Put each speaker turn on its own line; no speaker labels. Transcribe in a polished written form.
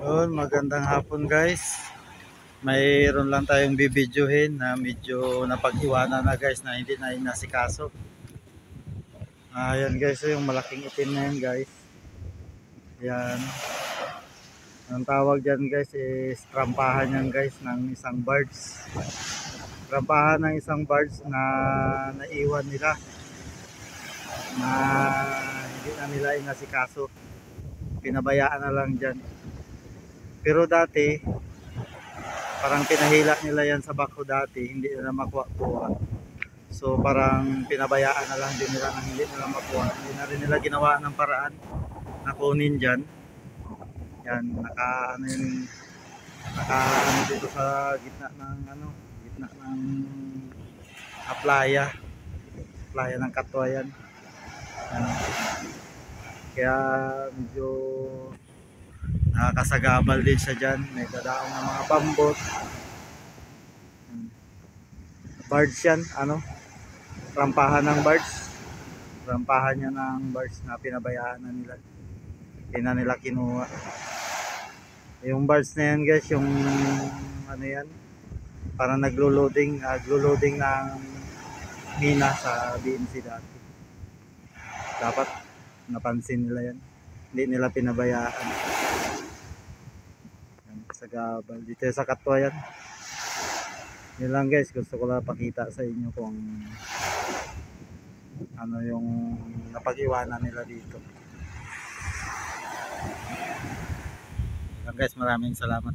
Yun, magandang hapon guys. Mayroon lang tayong bibidyohin na medyo napag-iwanan na guys na hindi na inasikaso. Ayan guys, yung malaking itim na yan guys. Yan. Ang tawag dyan guys is trampahan yan guys ng isang birds. Trampahan ng isang birds na naiwan nila. Na hindi na nila inasikaso. Pinabayaan na lang dyan. Pero dati, parang pinahila nila yan sa bako dati, hindi nila makuha-kuha. So parang pinabayaan na lang din nila na hindi nila makuha. Hindi na rin nila ginawa ng paraan na kunin dyan. Yan, naka ano dito sa gitna ng playa. Playa ng Katwayan. Yan. Kaya medyo nakakasagabal din siya dyan. May dadaong ng mga bambot. Birds yan, rampahan ng birds. Rampahan niya ng birds na pinabayaan na nila. Hindi na nila kinuha. Yung birds na yan guys, yung yan, parang naglo-loading ng mina sa BNC dati. Dapat napansin nila yan. Hindi nila pinabayaan. Sa gabal dito sa Katwayan. Yun lang guys, gusto ko lang pakita sa inyo kung ano yung napag-iwanan nila dito. Yan guys, maraming salamat.